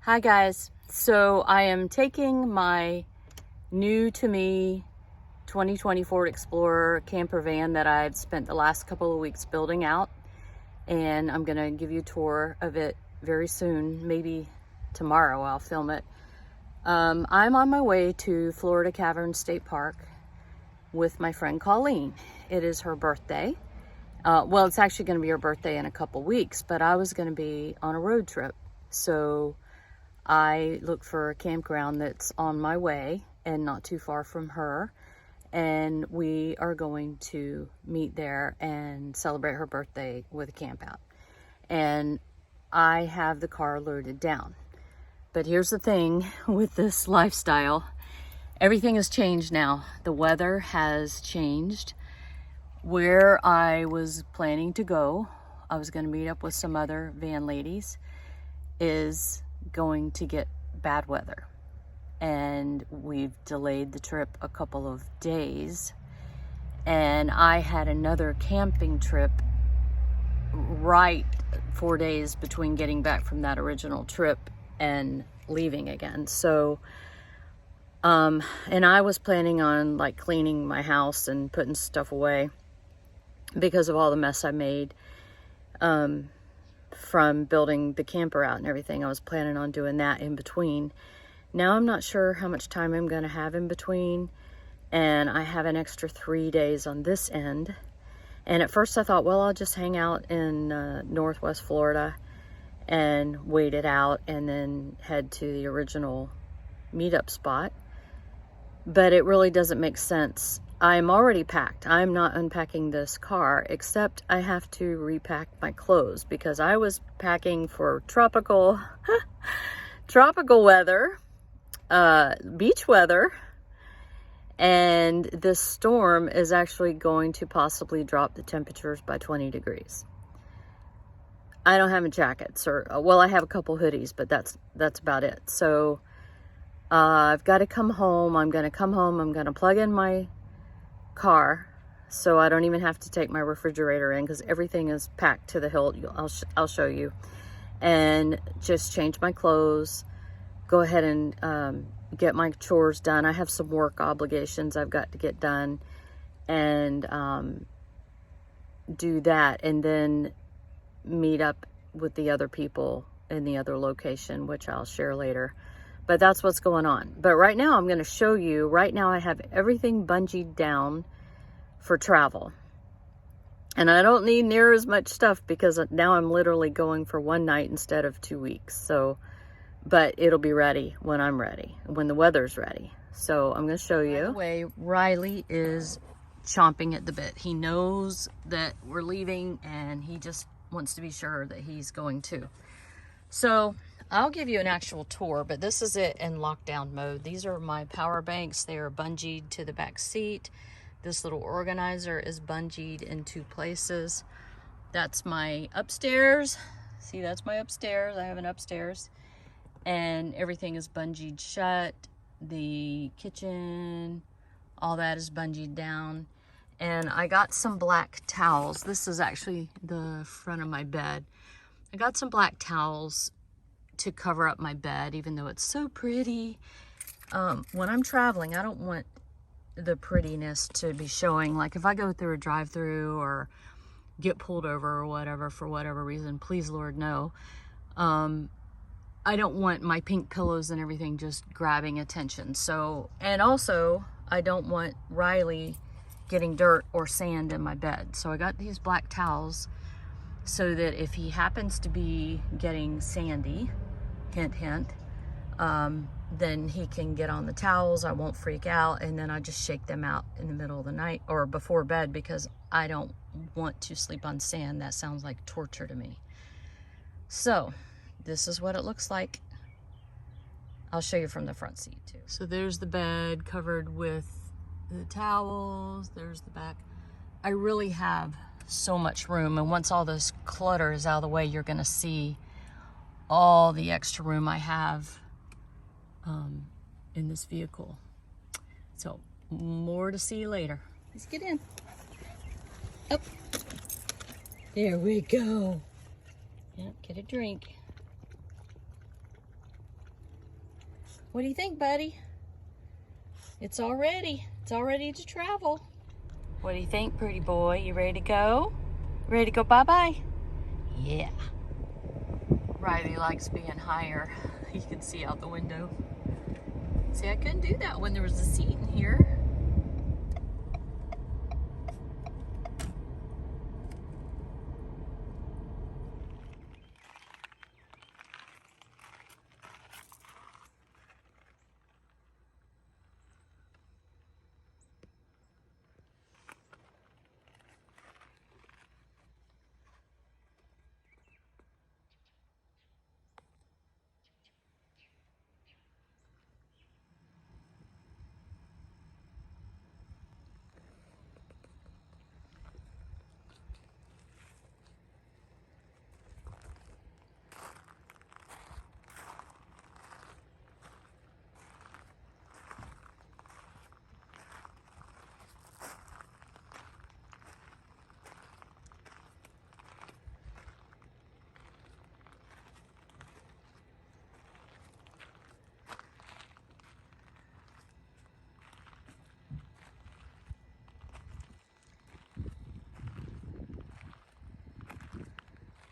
Hi guys, so I am taking my new to me 2020 Ford Explorer camper van that I've spent the last couple of weeks building out, and I'm gonna give you a tour of it very soon. Maybe tomorrow I'll film it. I'm on my way to Florida Cavern State Park with my friend Colleen. It is her birthday. Well, it's actually gonna be her birthday in a couple weeks, but I was gonna be on a road trip. So I looked for a campground that's on my way and not too far from her. And we are going to meet there and celebrate her birthday with a camp out. And I have the car loaded down. But here's the thing with this lifestyle. Everything has changed now. The weather has changed. Where I was planning to go, I was going to meet up with some other van ladies, is going to get bad weather, and we've delayed the trip a couple of days. And I had another camping trip right 4 days between getting back from that original trip and leaving again. So and I was planning on like cleaning my house and putting stuff away because of all the mess I made from building the camper out and everything. I was planning on doing that in between. Now I'm not sure how much time I'm going to have in between, and I have an extra 3 days on this end. And at first I thought, well, I'll just hang out in Northwest Florida and wait it out and then head to the original meetup spot. But it really doesn't make sense. I'm already packed. I'm not unpacking this car, except I have to repack my clothes because I was packing for tropical weather, beach weather, and this storm is actually going to possibly drop the temperatures by 20 degrees. I don't have a jacket, well, I have a couple hoodies, but that's about it. So I've got to come home. I'm going to come home. I'm going to plug in my car so I don't even have to take my refrigerator in because everything is packed to the hilt. I'll show you. And just change my clothes, go ahead and get my chores done. I have some work obligations I've got to get done, and do that, and then meet up with the other people in the other location, which I'll share later. But that's what's going on. But right now I'm going to show you. Right now I have everything bungeed down for travel. And I don't need near as much stuff because now I'm literally going for one night instead of 2 weeks. So, but it'll be ready when I'm ready, when the weather's ready. So I'm going to show you. By the way, Riley is chomping at the bit. He knows that we're leaving and he just wants to be sure that he's going too. So I'll give you an actual tour, but this is it in lockdown mode. These are my power banks. They are bungeed to the back seat. This little organizer is bungeed in 2 places. That's my upstairs. See, that's my upstairs. I have an upstairs. And everything is bungeed shut. The kitchen, all that is bungeed down. And I got some black towels. This is actually the front of my bed. I got some black towels to cover up my bed, even though it's so pretty. When I'm traveling, I don't want the prettiness to be showing. Like if I go through a drive-through or get pulled over or whatever, for whatever reason, please Lord no, I don't want my pink pillows and everything just grabbing attention. So, and also I don't want Riley getting dirt or sand in my bed. So I got these black towels so that if he happens to be getting sandy, hint, hint, then he can get on the towels. I won't freak out, and then I just shake them out in the middle of the night or before bed because I don't want to sleep on sand. That sounds like torture to me. So this is what it looks like. I'll show you from the front seat too. So there's the bed covered with the towels. There's the back. I really have so much room, and once all this clutter is out of the way, you're gonna see all the extra room I have in this vehicle. So more to see later. Let's get in. Up. There we go. Yep, get a drink. What do you think, buddy? It's all ready. It's all ready to travel. What do you think, pretty boy? You ready to go? Ready to go bye-bye? Yeah. Riley likes being higher. You can see out the window. See, I couldn't do that when there was a seat in here.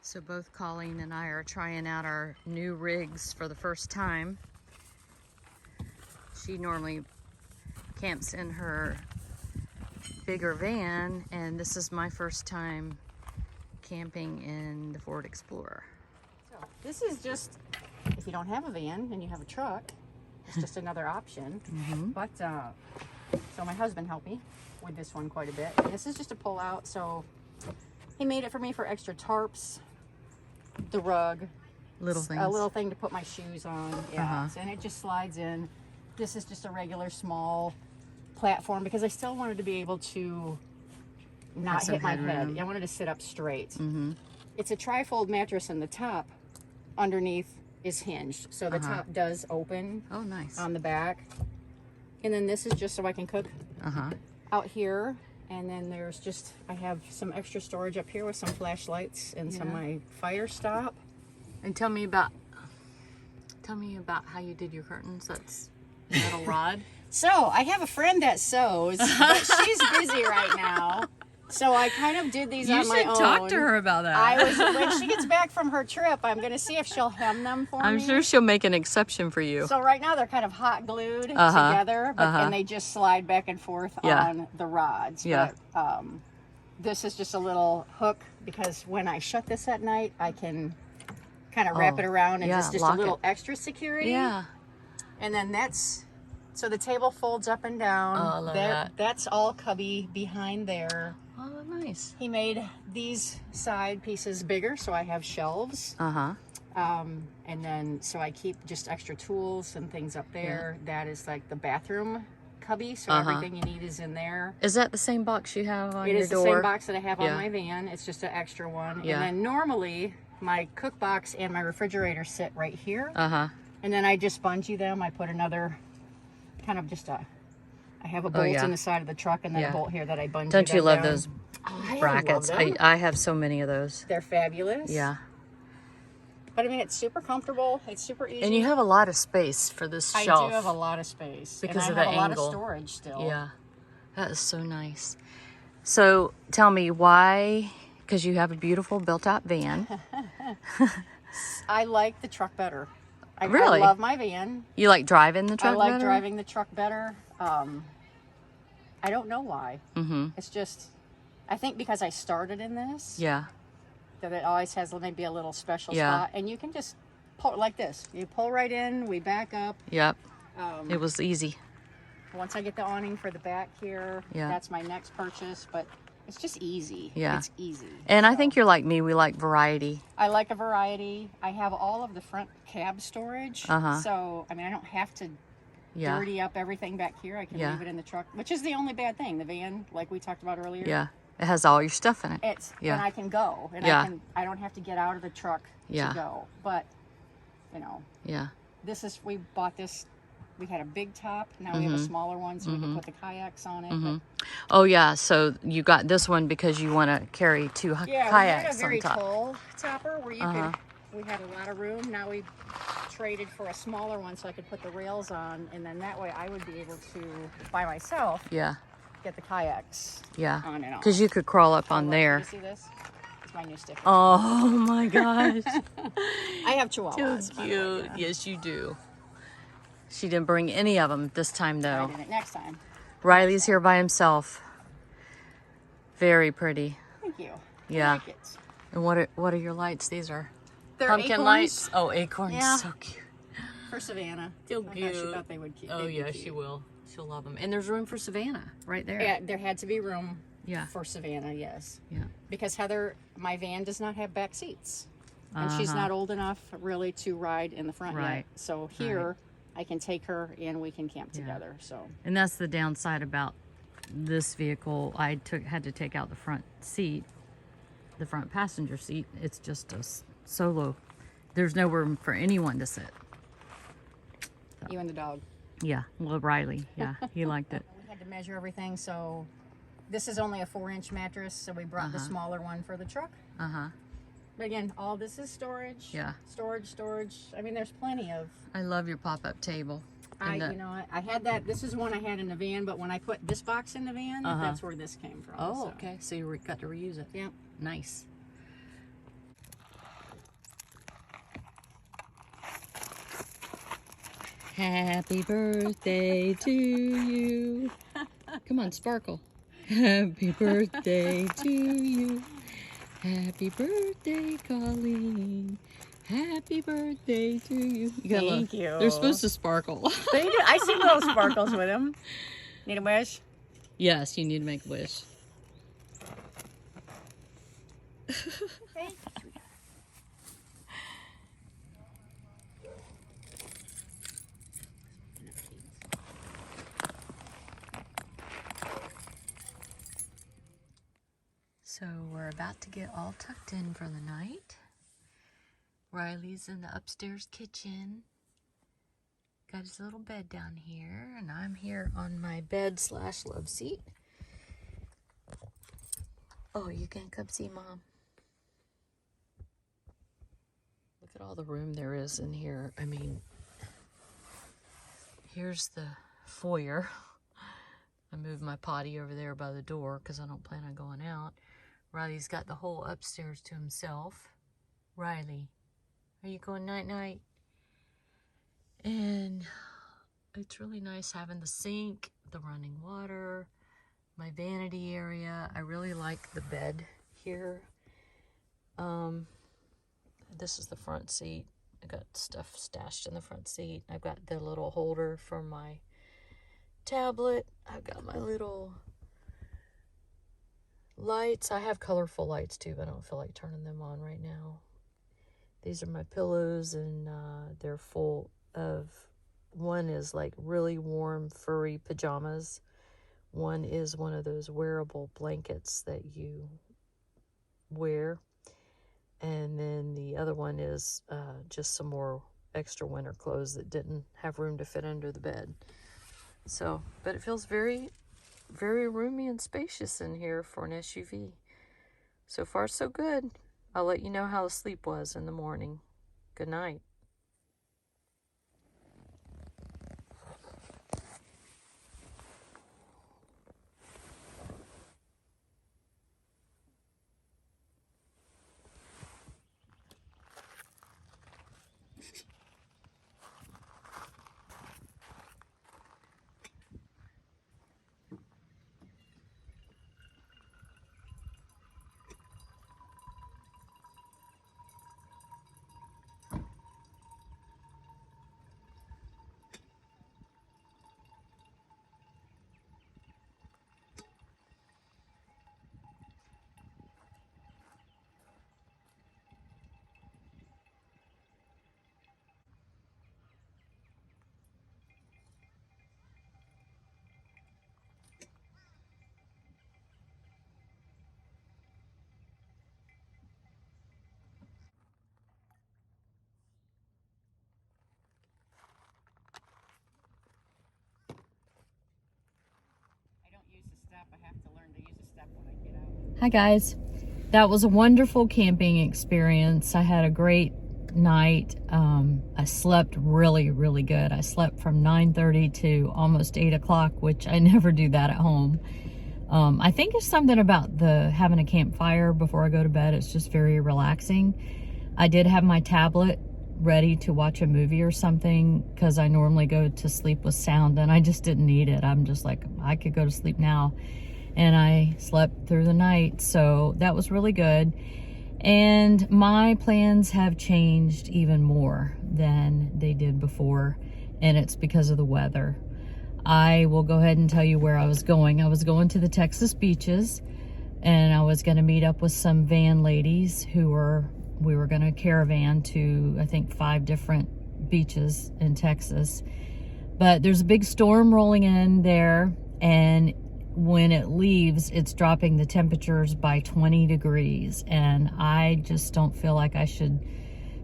So both Colleen and I are trying out our new rigs for the first time. She normally camps in her bigger van, and this is my first time camping in the Ford Explorer. So this is just, if you don't have a van and you have a truck, it's just another option. But, so my husband helped me with this one quite a bit. This is just a pull out, so he made it for me for extra tarps, the rug, Little things. a little thing to put my shoes on. Yeah, and it just slides in. This is just a regular small platform because I still wanted to be able to not hit my head. I wanted to sit up straight. It's a tri-fold mattress, and the top underneath is hinged, so the top does open. Oh, nice. On the back. And then this is just so I can cook out here. And then there's just, I have some extra storage up here with some flashlights and some of my fire stop. And tell me about how you did your curtains. That's metal rod. So I have a friend that sews, but she's busy right now. So I kind of did these on my own. You should talk to her about that. When she gets back from her trip, I'm going to see if she'll hem them for me. I'm sure she'll make an exception for you. So right now they're kind of hot glued together, and they just slide back and forth on the rods. Yeah. But this is just a little hook because when I shut this at night, I can kind of wrap it around and just a little extra security. Yeah. And then so the table folds up and down. Oh, I love that. That's all cubby behind there. Oh, nice. He made these side pieces bigger, so I have shelves. And then, so I keep just extra tools and things up there. That is like the bathroom cubby, so everything you need is in there. Is that the same box you have on your door? It is the same box that I have on my van. It's just an extra one. Yeah. And then normally, my cook box and my refrigerator sit right here. And then I just bungee them. I put another, kind of just I have a bolt in the side of the truck and then a bolt here that I bungee. Don't you love down. those I brackets? love them. I have so many of those. They're fabulous. Yeah. But I mean, it's super comfortable. It's super easy. And you have a lot of space for this shelf. I do have a lot of space. Because and of I the have a lot angle. of storage still. Yeah. That is so nice. So tell me why, because you have a beautiful built-out van. I like the truck better. I Really? love my van. You like driving the truck I like better? driving the truck better. I don't know why. It's just, I think because I started in this, Yeah. that it always has maybe a little special spot. And you can just pull like this. You pull right in, we back up. Yep. It was easy. Once I get the awning for the back here, that's my next purchase. But it's just easy. Yeah. It's easy. And I think you're like me. We like variety. I like a variety. I have all of the front cab storage. So, I mean, I don't have to dirty up everything back here. I can leave it in the truck, which is the only bad thing. The van, like we talked about earlier. Yeah. It has all your stuff in it. And I can go. And I don't have to get out of the truck to go. But, you know. Yeah. We bought this. We had a big top. Now we have a smaller one, so we can put the kayaks on it. Oh, yeah. So you got this one because you want to carry two kayaks on top. Yeah, we had a very tall topper where you could. We had a lot of room. Now we traded for a smaller one so I could put the rails on, and then that way I would be able to, by myself, Yeah. get the kayaks Yeah. on and off. Because you could crawl up on Look, there. You see this? It's my new sticker. Oh my gosh. I have chihuahuas. So by the way, cute. yeah. Yes, you do. She didn't bring any of them this time, I though. didn't. Next time. Riley's here by himself. Very pretty. Thank you. Yeah. I like it. And what are your lights? These are They're pumpkin acorns. lights. Oh, acorns. Yeah. So cute. For Savannah. So I cute. thought she thought they would keep. Oh yeah, she will. She'll love them. And there's room for Savannah right there. Yeah, there had to be room. Yeah. For Savannah, yes. Yeah. Because Heather, my van does not have back seats, and she's not old enough really to ride in the front Right. yet. So here, I can take her and we can camp together. So. And that's the downside about this vehicle. I had to take out the front seat, the front passenger seat. It's just a solo. There's no room for anyone to sit. So. You and the dog. Yeah, well, Riley, yeah, he liked it. We had to measure everything, so this is only a 4-inch mattress, so we brought the smaller one for the truck. But again, all this is storage. Yeah. Storage. I mean, there's plenty of. I love your pop-up table. You know, I had that. This is one I had in the van, but when I put this box in the van, that's where this came from. Oh, so. okay. So you got to reuse it. Yep. Nice. Happy birthday to you. Come on, sparkle. Happy birthday to you. Happy birthday, Colleen. Happy birthday to you. Thank you. They're supposed to sparkle. They do. I see little sparkles with them. Need a wish? Yes, you need to make a wish. Thank you. So we're about to get all tucked in for the night. Riley's in the upstairs kitchen. Got his little bed down here, and I'm here on my bed / love seat. Oh, you can come see Mom. Look at all the room there is in here. I mean, here's the foyer. I moved my potty over there by the door because I don't plan on going out. Riley's got the whole upstairs to himself. Riley, are you going night-night? And it's really nice having the sink, the running water, my vanity area. I really like the bed here. This is the front seat. I got stuff stashed in the front seat. I've got the little holder for my tablet. I've got my little lights. I have colorful lights too, but I don't feel like turning them on right now. These are my pillows, and they're full of, one is like really warm furry pajamas. One is one of those wearable blankets that you wear. And then the other one is just some more extra winter clothes that didn't have room to fit under the bed. So, but it feels very, very roomy and spacious in here for an SUV. So far, so good. I'll let you know how the sleep was in the morning. Good night. Hi guys, that was a wonderful camping experience. I had a great night. I slept really, really good. I slept from 9:30 to almost 8 o'clock, which I never do that at home. I think it's something about having a campfire before I go to bed. It's just very relaxing. I did have my tablet ready to watch a movie or something because I normally go to sleep with sound, and I just didn't need it. I'm just like, I could go to sleep now. And I slept through the night, so that was really good. And my plans have changed even more than they did before, and it's because of the weather. I will go ahead and tell you where I was going. I was going to the Texas beaches, and I was going to meet up with some van ladies we were going to caravan to, I think, 5 different beaches in Texas. But there's a big storm rolling in there, and when it leaves, it's dropping the temperatures by 20 degrees. And I just don't feel like I should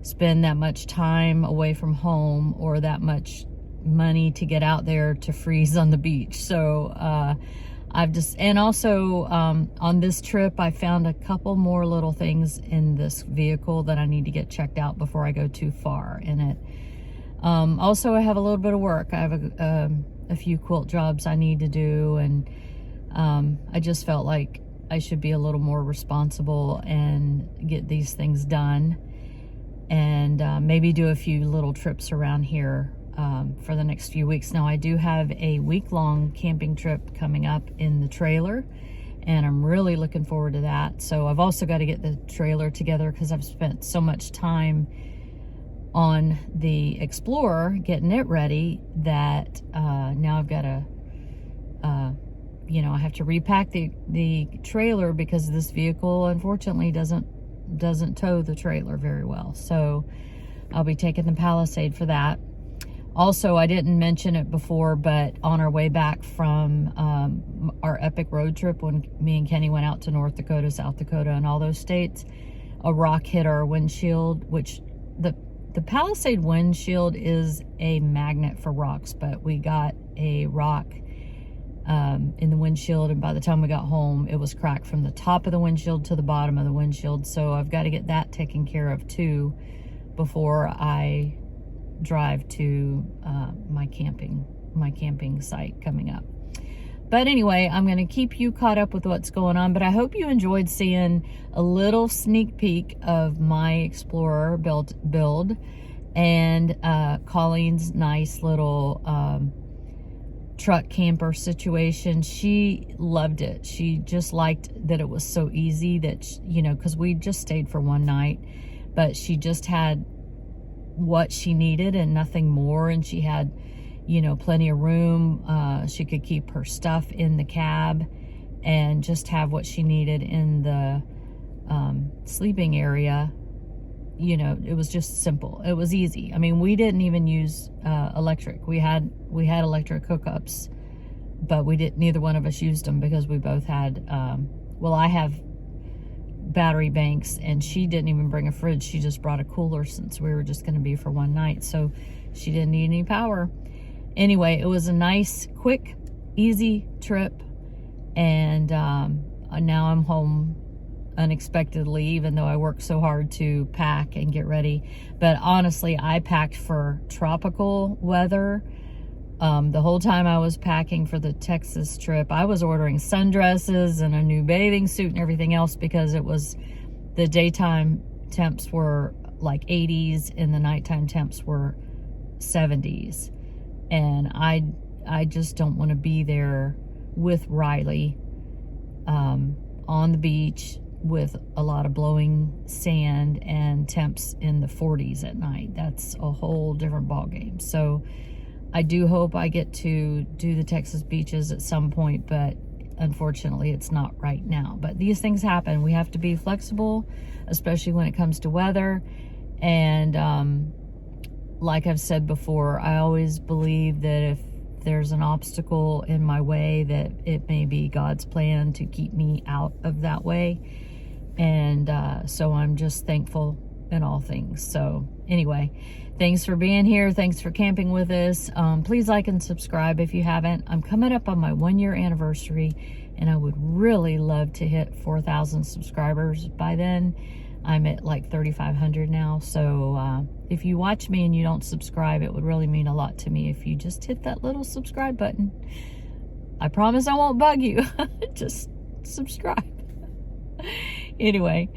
spend that much time away from home or that much money to get out there to freeze on the beach. So and also on this trip, I found a couple more little things in this vehicle that I need to get checked out before I go too far in it. Also, I have a little bit of work. I have a few quilt jobs I need to do, and I just felt like I should be a little more responsible and get these things done, and maybe do a few little trips around here for the next few weeks. Now, I do have a week-long camping trip coming up in the trailer, and I'm really looking forward to that. So I've also got to get the trailer together because I've spent so much time on the Explorer getting it ready that now I've got to I have to repack the trailer because this vehicle unfortunately doesn't tow the trailer very well. So I'll be taking the Palisade for that. Also, I didn't mention it before, but on our way back from our epic road trip, when me and Kenny went out to North Dakota, South Dakota, and all those states, a rock hit our windshield, which the Palisade windshield is a magnet for rocks, but we got a rock in the windshield, and by the time we got home, it was cracked from the top of the windshield to the bottom of the windshield. So I've got to get that taken care of too before I drive to my camping site coming up. But anyway, I'm going to keep you caught up with what's going on, but I hope you enjoyed seeing a little sneak peek of my Explorer build and Colleen's nice little truck camper situation. She loved it. She just liked that it was so easy that, because we just stayed for one night, but she just had what she needed and nothing more, and she had plenty of room. She could keep her stuff in the cab and just have what she needed in the sleeping area. It was just simple. It was easy. I mean, we didn't even use electric. We had electric hookups, but neither one of us used them because we both had I have battery banks, and she didn't even bring a fridge. She just brought a cooler since we were just going to be for one night, so she didn't need any power. Anyway, it was a nice, quick, easy trip, and now I'm home unexpectedly, even though I worked so hard to pack and get ready. But honestly, I packed for tropical weather. The whole time I was packing for the Texas trip, I was ordering sundresses and a new bathing suit and everything else because the daytime temps were like 80s and the nighttime temps were 70s. And I just don't want to be there with Riley on the beach with a lot of blowing sand and temps in the 40s at night. That's a whole different ballgame. So I do hope I get to do the Texas beaches at some point, but unfortunately it's not right now. But these things happen. We have to be flexible, especially when it comes to weather. And like I've said before, I always believe that if there's an obstacle in my way, that it may be God's plan to keep me out of that way. And so I'm just thankful in all things. So anyway, thanks for being here. Thanks for camping with us. Please like and subscribe if you haven't. I'm coming up on my 1-year anniversary, and I would really love to hit 4,000 subscribers by then. I'm at like 3,500 now. So if you watch me and you don't subscribe, it would really mean a lot to me if you just hit that little subscribe button. I promise I won't bug you. Just subscribe. Anyway,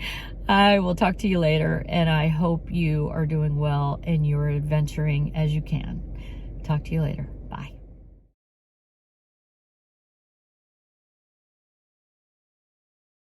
I will talk to you later, and I hope you are doing well and you're adventuring as you can. Talk to you later.